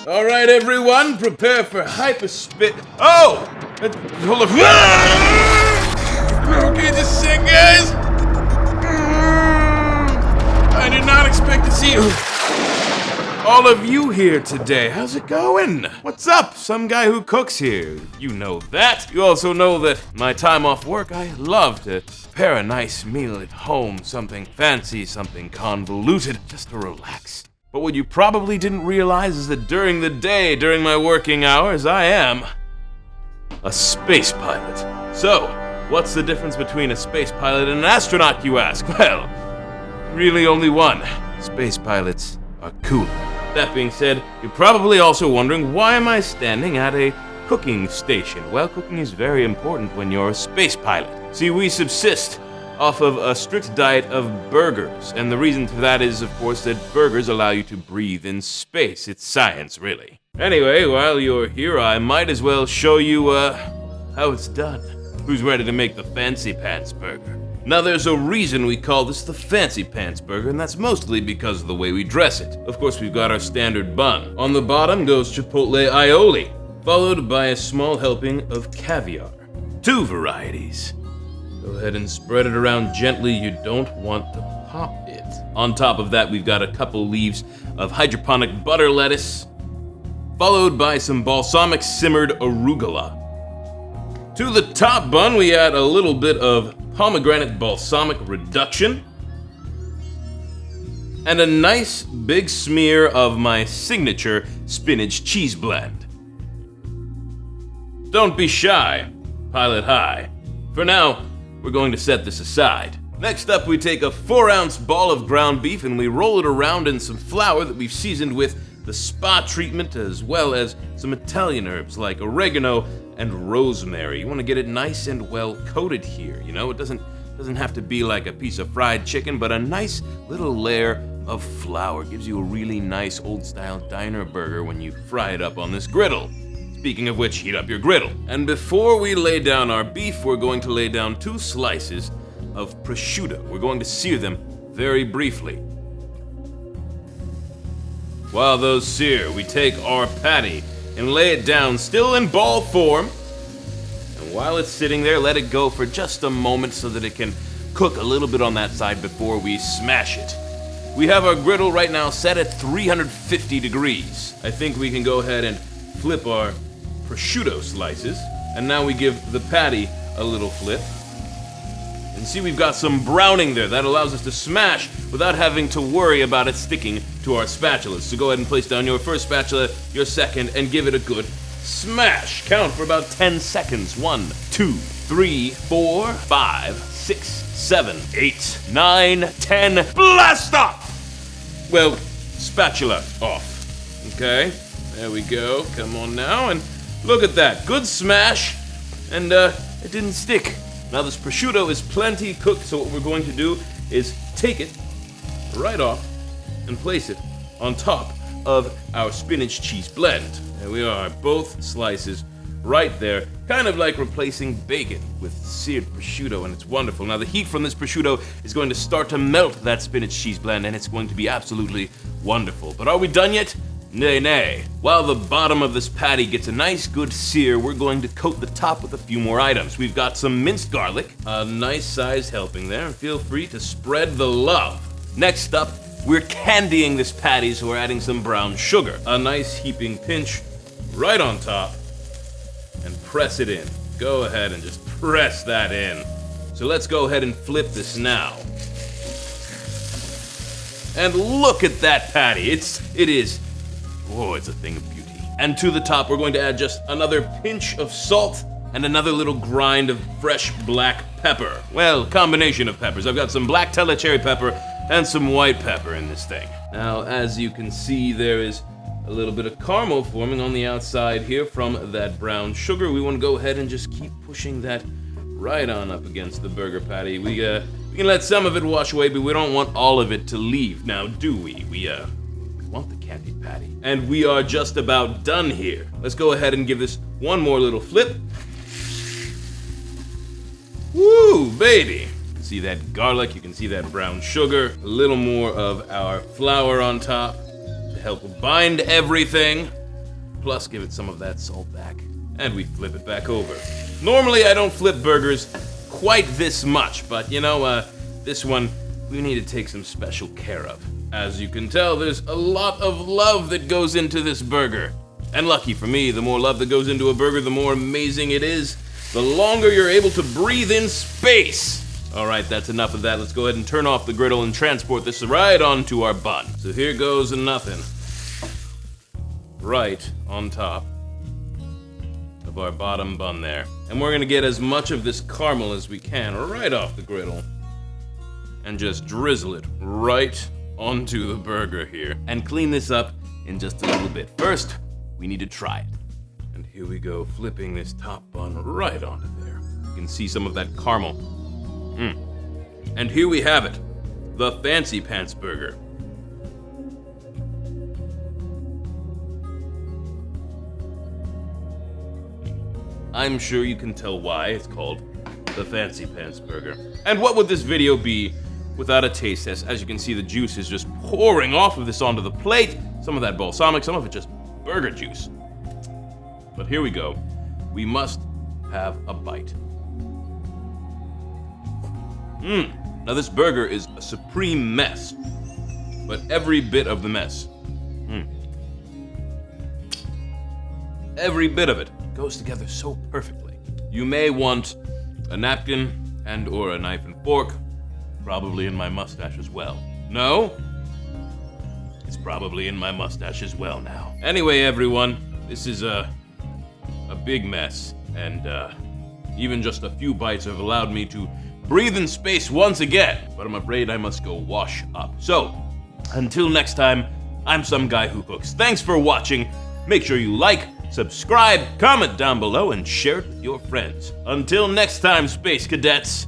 All right, everyone, prepare for hyperspit. Oh! Hold on. Okay, just a sec, guys. I did not expect to see all of you here today. How's it going? What's up? Some guy who cooks here. You know that. You also know that my time off work, I love to prepare a nice meal at home. Something fancy, something convoluted, just to relax. But what you probably didn't realize is that during the day, during my working hours, I am a space pilot. So, what's the difference between a space pilot and an astronaut, you ask? Well, really only one. Space pilots are cooler. That being said, you're probably also wondering, why am I standing at a cooking station? Well, cooking is very important when you're a space pilot. See, we subsist off of a strict diet of burgers, and the reason for that is, of course, that burgers allow you to breathe in space. It's science, really. Anyway, while you're here, I might as well show you, how it's done. Who's ready to make the fancy pants burger? Now, there's a reason we call this the fancy pants burger, and that's mostly because of the way we dress it. Of course, we've got our standard bun. On the bottom goes chipotle aioli, followed by a small helping of caviar. 2 varieties. Go ahead and spread it around gently. You don't want to pop it. On top of that, we've got a couple leaves of hydroponic butter lettuce, followed by some balsamic simmered arugula. To the top bun, we add a little bit of pomegranate balsamic reduction, and a nice big smear of my signature spinach cheese blend. Don't be shy, pilot high. For now, we're going to set this aside. Next up, we take a 4-ounce ball of ground beef and we roll it around in some flour that we've seasoned with the spa treatment, as well as some Italian herbs like oregano and rosemary. You want to get it nice and well coated here. You know, it doesn't have to be like a piece of fried chicken, but a nice little layer of flour gives you a really nice old-style diner burger when you fry it up on this griddle. Speaking of which, heat up your griddle. And before we lay down our beef, we're going to lay down 2 slices of prosciutto. We're going to sear them very briefly. While those sear, we take our patty and lay it down still in ball form. And while it's sitting there, let it go for just a moment so that it can cook a little bit on that side before we smash it. We have our griddle right now set at 350 degrees. I think we can go ahead and flip our prosciutto slices, and now we give the patty a little flip. And see, we've got some browning there. That allows us to smash without having to worry about it sticking to our spatulas. So go ahead and place down your first spatula, your second, and give it a good smash. Count for about 10 seconds. 1, 2, 3, 4, 5, 6, 7, 8, 9, 10. Blast off! Well, spatula off. Okay, there we go. Come on now, and look at that. Good smash, and it didn't stick. Now this prosciutto is plenty cooked, so what we're going to do is take it right off and place it on top of our spinach cheese blend. There we are, both slices right there, kind of like replacing bacon with seared prosciutto, and it's wonderful. Now the heat from this prosciutto is going to start to melt that spinach cheese blend, and it's going to be absolutely wonderful. But are we done yet? Nay, nay. While the bottom of this patty gets a nice good sear, we're going to coat the top with a few more items. We've got some minced garlic, a nice sized helping there, and feel free to spread the love. Next up, we're candying this patty, so we're adding some brown sugar. A nice heaping pinch right on top, and press it in. Go ahead and just press that in. So let's go ahead and flip this now. And look at that patty. It is. Whoa, it's a thing of beauty. And to the top, we're going to add just another pinch of salt and another little grind of fresh black pepper. Well, combination of peppers. I've got some black cherry pepper and some white pepper in this thing. Now, as you can see, there is a little bit of caramel forming on the outside here from that brown sugar. We want to go ahead and just keep pushing that right on up against the burger patty. We can let some of it wash away, but we don't want all of it to leave. Now, do we? We want the candied patty. And we are just about done here. Let's go ahead and give this one more little flip. Woo, baby! You can see that garlic, you can see that brown sugar, a little more of our flour on top. help bind everything. Plus, give it some of that salt back. And we flip it back over. Normally, I don't flip burgers quite this much, but you know, this one, we need to take some special care of. As you can tell, there's a lot of love that goes into this burger. And lucky for me, the more love that goes into a burger, the more amazing it is. The longer you're able to breathe in space. All right, that's enough of that. Let's go ahead and turn off the griddle and transport this right onto our bun. So here goes nothing. Right on top of our bottom bun there. And we're gonna get as much of this caramel as we can right off the griddle and just drizzle it right onto the burger here. And clean this up in just a little bit. First, we need to try it. And here we go, flipping this top bun right onto there. You can see some of that caramel. And here we have it, the Fancy Pants Burger. I'm sure you can tell why it's called the Fancy Pants Burger. And what would this video be without a taste test? As you can see, the juice is just pouring off of this onto the plate. Some of that balsamic, some of it just burger juice. But here we go. We must have a bite. Now this burger is a supreme mess, but every bit of the mess, every bit of it goes together so perfectly. You may want a napkin and or a knife and fork, probably in my mustache as well. No? It's probably in my mustache as well now. Anyway, everyone, this is a big mess, and even just a few bites have allowed me to breathe in space once again, but I'm afraid I must go wash up. So, until next time, I'm some guy who cooks. Thanks for watching. Make sure you like, subscribe, comment down below, and share it with your friends. Until next time, Space Cadets,